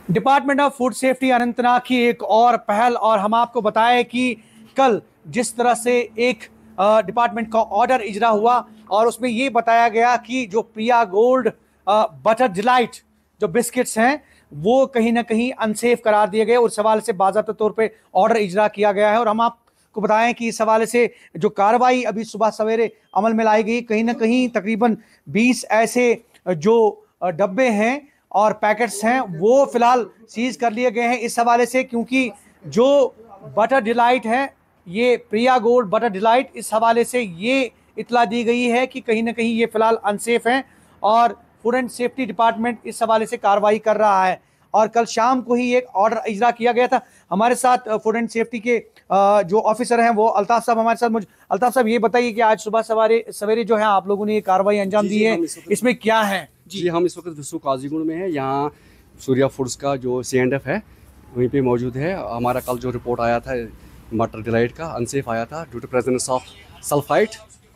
Department of food safety Anantnag की एक और पहल, और हम आपको बताएं कि कल जिस तरह से एक डिपार्टमेंट का ऑर्डर इजरा हुआ और उसमें ये बताया गया कि जो प्रिया गोल्ड बटर डिलाइट जो बिस्किट्स हैं वो कहीं ना कहीं अनसेफ करार दिए गए और इस हवाले से बाज़ाब्ता तौर पे ऑर्डर इजरा किया गया है। और हम आपको बताएं कि इस हवाले से जो कार्रवाई अभी सुबह सवेरे अमल में लाई गई, कहीं ना कहीं तकरीबन 20 ऐसे जो डब्बे हैं और पैकेट्स हैं वो फिलहाल सीज कर लिए गए हैं इस हवाले से, क्योंकि जो बटर डिलाइट है ये प्रिया गोल्ड बटर डिलाइट, इस हवाले से ये इतला दी गई है कि कहीं ना कहीं ये फिलहाल अनसेफ हैं और फूड एंड सेफ्टी डिपार्टमेंट इस हवाले से कार्रवाई कर रहा है। और कल शाम को ही एक ऑर्डर इजरा किया गया था। हमारे साथ फूड एंड सेफ्टी के जो ऑफिसर हैं वो अल्ताफ साहब हमारे साथ मौजूद। अल्ताफ साहब, ये बताइए कि आज सुबह सवेरे जो है आप लोगों ने ये कार्रवाई अंजाम दी है, इसमें क्या है? जी, हम इस वक्त विश्व काजीगुंड में है। यहाँ सूर्या फूड्स का जो C&F है वहीं पे मौजूद है। हमारा कल जो रिपोर्ट आया था बटर डिलाइट का अनसेफ आया था due to presence of sulphide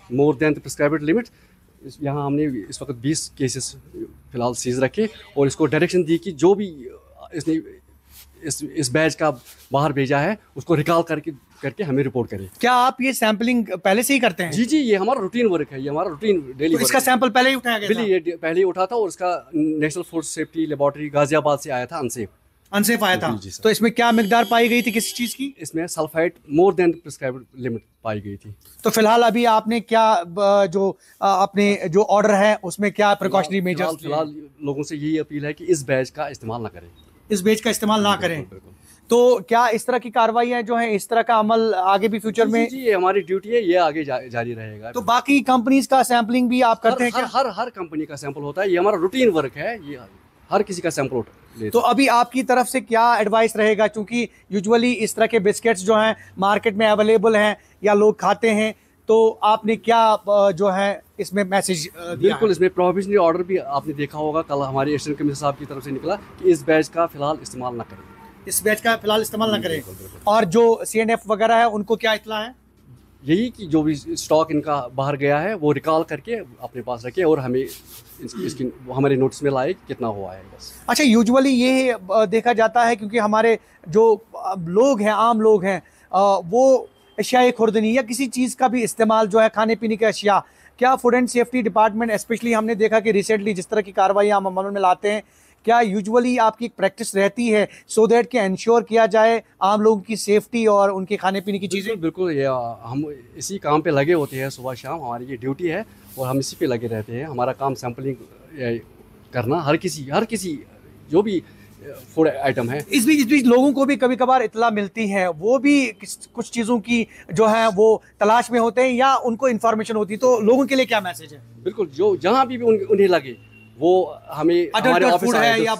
more than the prescribed limit. यहाँ हमने इस वक्त 20 केसेस फिलहाल सीज रखे और इसको डायरेक्शन दी कि जो भी इसने इस बैच का बाहर भेजा है उसको रिकॉल करके हमें रिपोर्ट करें। क्या आप ये सैंपलिंग पहले से ही करते हैं? जी, ये हमारा रूटीन वर्क है, ये हमारा रूटीन डेली तो इसका सैंपल पहले ही उठाया गया था? ये पहले ही उठा था और इसका national food safety laboratory Ghaziabad से आया था अनसेफ आया था। जी, तो इसमें क्या मिकदार पाई गई थी किसी चीज की? इसमें sulphide more than prescribed limit पाई गई थी। तो फिलहाल अभी आपने क्या जो अपने जो ऑर्डर है उसमें क्या प्रिकॉशनरी मेजर्स? फिलहाल लोगों से यही अपील है कि इस बैच का इस्तेमाल ना करें, इस बैच का इस्तेमाल ना करें। तो क्या इस तरह की कार्रवाइयां जो हैं, इस तरह का अमल आगे भी फ्यूचर में? जी, ये हमारी ड्यूटी है, ये आगे जारी रहेगा। तो बाकी कंपनीज का सैंपलिंग भी आप करते हैं क्या? हर कंपनी का सैंपल होता है, ये हमारा रूटीन वर्क है, ये हर किसी का सैंपल तो अभी आपकी तरफ से क्या एडवाइस रहेगा, क्योंकि यूजुअली इस तरह के बिस्किट्स जो हैं मार्केट में अवेलेबल हैं या लोग खाते हैं, तो आपने क्या जो है इसमें मैसेज दिया? बिल्कुल, इसमें प्रोहिबिशनरी ऑर्डर भी आपने देखा होगा, कल हमारे एडिशनल कमिश्नर साहब की तरफ से निकला कि इस बैच का फिलहाल इस्तेमाल ना करें, इस बैच का फिलहाल इस्तेमाल ना करें। और जो C&F वगैरह है उनको क्या इतला है? यही कि जो भी स्टॉक इनका बाहर गया है वो रिकॉल करके अपने पास रखे और हमें इसकी हमारे नोटिस में लाए कितना हुआ है बस। अच्छा, यूजुअली ये देखा जाता है क्योंकि हमारे जो लोग हैं, आम लोग हैं, वो अशिया खुर्दनी या किसी चीज़ का भी इस्तेमाल जो है खाने पीने के अशिया, क्या food and safety department specially हमने देखा कि रिसेंटली जिस तरह की कार्रवाई हम अमल में लाते हैं, क्या यूजुअली आपकी एक प्रैक्टिस रहती है सो दैट कि इंश्योर किया जाए आम लोगों की सेफ्टी और उनके खाने पीने की चीज़ें? बिल्कुल, ये हम इसी काम पे लगे होते हैं, सुबह शाम हमारी ये ड्यूटी है और हम इसी पे लगे रहते हैं। हमारा काम सैंपलिंग करना, हर किसी जो भी फूड आइटम है। इस बीच लोगों को भी कभी कभार इतला मिलती है, वो भी कुछ चीज़ों की जो है वो तलाश में होते हैं या उनको इन्फॉर्मेशन होती है, तो लोगों के लिए क्या मैसेज है? बिल्कुल, जो जहाँ भी उन्हें लगे वो हमें हमारे ऑफिस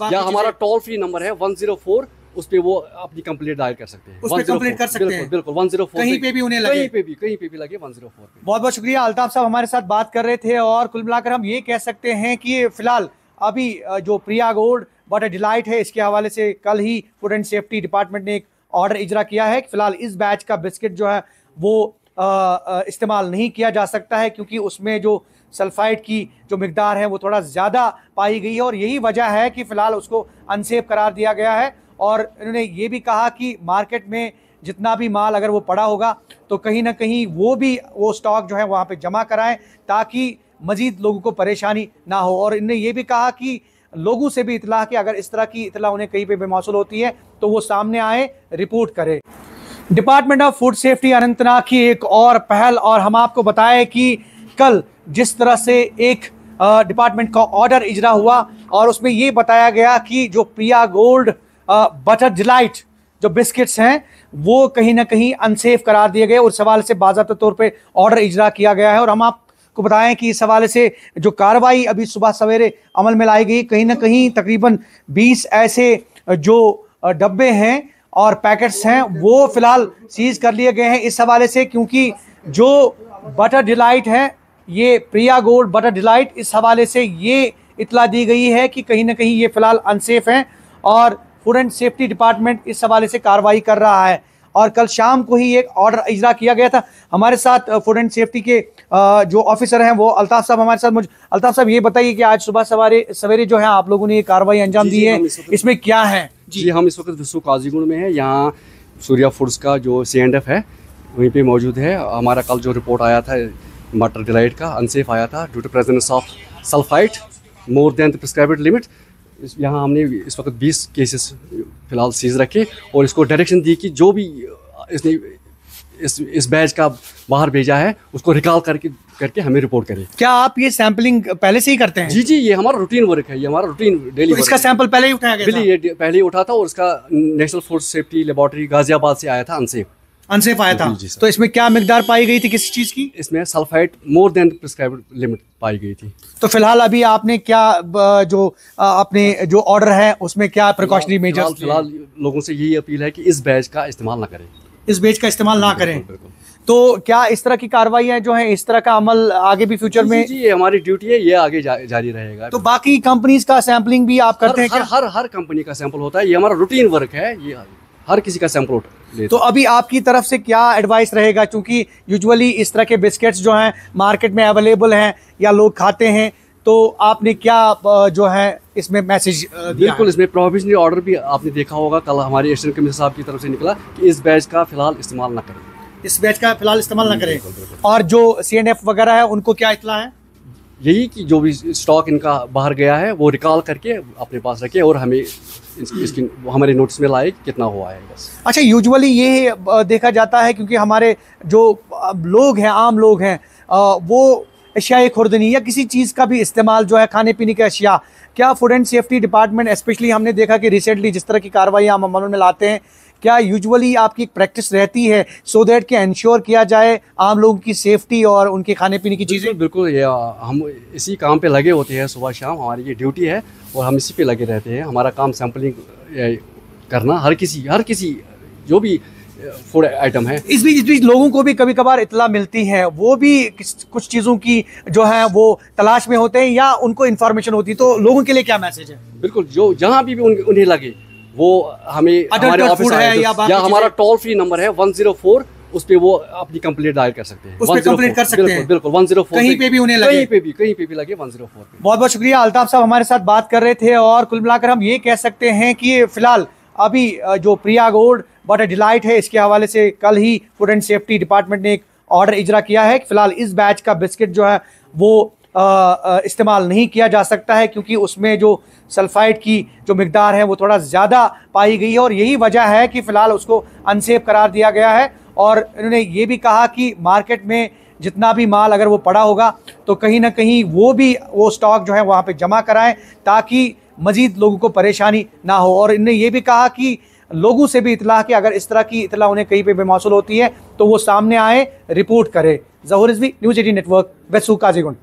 या हमारा टोल फ्री नंबर है 104, उस पे वो अपनी कंप्लेंट दायर कर सकते हैं। उस पे कंप्लेंट कर सकते हैं। बिल्कुल 104 कहीं पे भी उन्हें लगे, कहीं पे भी लगे 104 पे। बहुत बहुत शुक्रिया। अल्ताफ साहब हमारे साथ बात कर रहे थे और कुल मिलाकर हम ये कह सकते हैं कि फिलहाल अभी जो प्रिया गोल्ड बटर डिलाइट है इसके हवाले से कल ही फूड एंड सेफ्टी डिपार्टमेंट ने एक ऑर्डर इजरा किया है कि फिलहाल इस बैच का बिस्किट जो है वो इस्तेमाल नहीं किया जा सकता है, क्योंकि उसमें जो सल्फाइड की जो मिकदार है वो थोड़ा ज़्यादा पाई गई है और यही वजह है कि फ़िलहाल उसको अनसेफ करार दिया गया है। और इन्होंने ये भी कहा कि मार्केट में जितना भी माल अगर वो पड़ा होगा तो कहीं ना कहीं वो स्टॉक जो है वहाँ पे जमा कराएं ताकि मज़ीद लोगों को परेशानी ना हो। और इन्होंने ये भी कहा कि लोगों से भी इतला कि अगर इस तरह की इतला उन्हें कहीं पे भी मौसूल होती है तो वो सामने आए, रिपोर्ट करें। Department of food safety Anantnag की एक और पहल, और हम आपको बताएं कि कल जिस तरह से एक डिपार्टमेंट का ऑर्डर इजरा हुआ और उसमें ये बताया गया कि जो प्रिया गोल्ड बटर डिलाइट जो बिस्किट्स हैं वो कहीं ना कहीं अनसेफ करार दिए गए और इस हवाले से बाज़ाब्ता तौर पे ऑर्डर इजरा किया गया है। और हम आपको बताएं कि इस हवाले से जो कार्रवाई अभी सुबह सवेरे अमल में लाई गई, कहीं ना कहीं तकरीबन 20 ऐसे जो डब्बे हैं और पैकेट्स हैं वो फिलहाल सीज कर लिए गए हैं इस हवाले से, क्योंकि जो बटर डिलाइट है ये प्रिया गोल्ड बटर डिलाइट, इस हवाले से ये इतला दी गई है कि कहीं ना कहीं ये फिलहाल अनसेफ हैं और फूड एंड सेफ्टी डिपार्टमेंट इस हवाले से कार्रवाई कर रहा है। और कल शाम को ही एक ऑर्डर इजरा किया गया था। हमारे साथ फूड एंड सेफ्टी के जो ऑफिसर हैं वो अल्ताफ साहब हमारे साथ मौजूद। अल्ताफ साहब, ये बताइए कि आज सुबह सवेरे जो है आप लोगों ने ये कार्रवाई अंजाम दी है, इसमें क्या है? जी हम इस वक्त वेसू काजीगुंड में है। यहाँ सूर्या फूड्स का जो C&F है वहीं पे मौजूद है। हमारा कल जो रिपोर्ट आया था मटर डिलाइट का अनसेफ आया था due to presence of sulphite more than the prescribed limit. यहाँ हमने इस वक्त 20 केसेस फिलहाल सीज रखे और इसको डायरेक्शन दी कि जो भी इसने इस बैच का बाहर भेजा है उसको रिकॉल करके हमें रिपोर्ट करें। क्या आप ये सैंपलिंग पहले से ही करते हैं? जी ये हमारा रूटीन वर्क है, ये हमारा रूटीन डेली तो इसका सैंपल पहले ही उठाया गया था? ये पहले ही उठा था और इसका national food safety laboratory Ghaziabad से आया था अनसेफ आया था। तो इसमें क्या मिकदार पाई गई थी किसी चीज की? इसमें sulphite more than prescribed limit पाई गई थी। तो फिलहाल अभी आपने क्या जो अपने जो ऑर्डर है उसमें क्या प्रिकॉशनरी मेजर्स? फिलहाल लोगों से यही अपील है कि इस बैच का इस्तेमाल ना करें, इस बैच का इस्तेमाल ना करें। तो क्या इस तरह की कार्रवाइयां जो हैं, इस तरह का अमल आगे भी फ्यूचर में? जी ये हमारी ड्यूटी है, ये आगे जारी रहेगा। तो बाकी कंपनीज का सैंपलिंग भी आप करते हैं क्या? हर कंपनी का सैंपल होता है, ये हमारा रूटीन वर्क है, ये हर किसी का सैंपल लेते। तो अभी आपकी तरफ से क्या एडवाइस रहेगा, क्योंकि यूजुअली इस तरह के बिस्किट्स जो हैं मार्केट में अवेलेबल हैं या लोग खाते हैं, तो आपने क्या जो है इसमें मैसेज दिया? बिल्कुल, इसमें प्रोहिबिशनरी ऑर्डर भी आपने देखा होगा, कल हमारे एडिशनल कमिश्नर साहब की तरफ से निकला कि इस बैच का फिलहाल इस्तेमाल ना करें, इस बैच का फिलहाल इस्तेमाल ना करें। और जो C&F वगैरह है उनको क्या इत्तला है? यही कि जो भी स्टॉक इनका बाहर गया है वो रिकॉल करके अपने पास रखे और हमें इसकी हमारे नोटिस में लाए कितना हुआ है बस। अच्छा, यूजुअली ये देखा जाता है क्योंकि हमारे जो लोग हैं, आम लोग हैं, वो अशिया खुर्दनी या किसी चीज़ का भी इस्तेमाल जो है खाने पीने के अशिया, क्या food and safety department specially हमने देखा कि रिसेंटली जिस तरह की कार्रवाई हम अमल में लाते हैं, क्या यूजुअली आपकी एक प्रैक्टिस रहती है सो दैट कि इंश्योर किया जाए आम लोगों की सेफ्टी और उनके खाने पीने की चीज़ें? बिल्कुल, ये हम इसी काम पे लगे होते हैं, सुबह शाम हमारी ये ड्यूटी है और हम इसी पे लगे रहते हैं। हमारा काम सैंपलिंग करना, हर किसी जो भी फूड आइटम है। इस बीच लोगों को भी कभी कभार इत्तला मिलती है, वो भी कुछ चीज़ों की जो है वो तलाश में होते हैं या उनको इन्फॉर्मेशन होती है, तो लोगों के लिए क्या मैसेज है? बिल्कुल, जो जहाँ भी उन्हें लगे वो हमें हमारे ऑफिस या हमारा टोल फ्री नंबर है 104, उस पे वो अपनी कंप्लेंट दायर कर सकते हैं, उस पे कंप्लेंट कर सकते हैं। बिल्कुल 104 कहीं पे भी उन्हें लगे, कहीं पे भी लगे 104 पे। बहुत बहुत शुक्रिया, अल्ताफ साहब हमारे साथ बात कर रहे थे। और कुल मिलाकर हम ये कह सकते हैं कि फिलहाल अभी जो प्रिया गोल्ड बटर डिलाइट है, इसके हवाले से कल ही फूड एंड सेफ्टी डिपार्टमेंट ने एक ऑर्डर इजरा किया है कि फिलहाल इस बैच का बिस्किट जो है वो इस्तेमाल नहीं किया जा सकता है, क्योंकि उसमें जो सल्फाइड की जो मिकदार है वो थोड़ा ज़्यादा पाई गई है और यही वजह है कि फ़िलहाल उसको अनसेफ करार दिया गया है। और इन्होंने ये भी कहा कि मार्केट में जितना भी माल अगर वो पड़ा होगा तो कहीं ना कहीं वो स्टॉक जो है वहाँ पे जमा कराएं ताकि मज़ीद लोगों को परेशानी ना हो। और इन्होंने ये भी कहा कि लोगों से भी इतला कि अगर इस तरह की इतला उन्हें कहीं पे बेमौसूल होती है तो वो सामने आए, रिपोर्ट करे। ज़हूर रिजवी, न्यूज़ 18 नेटवर्क, वेसू काजीगुंड।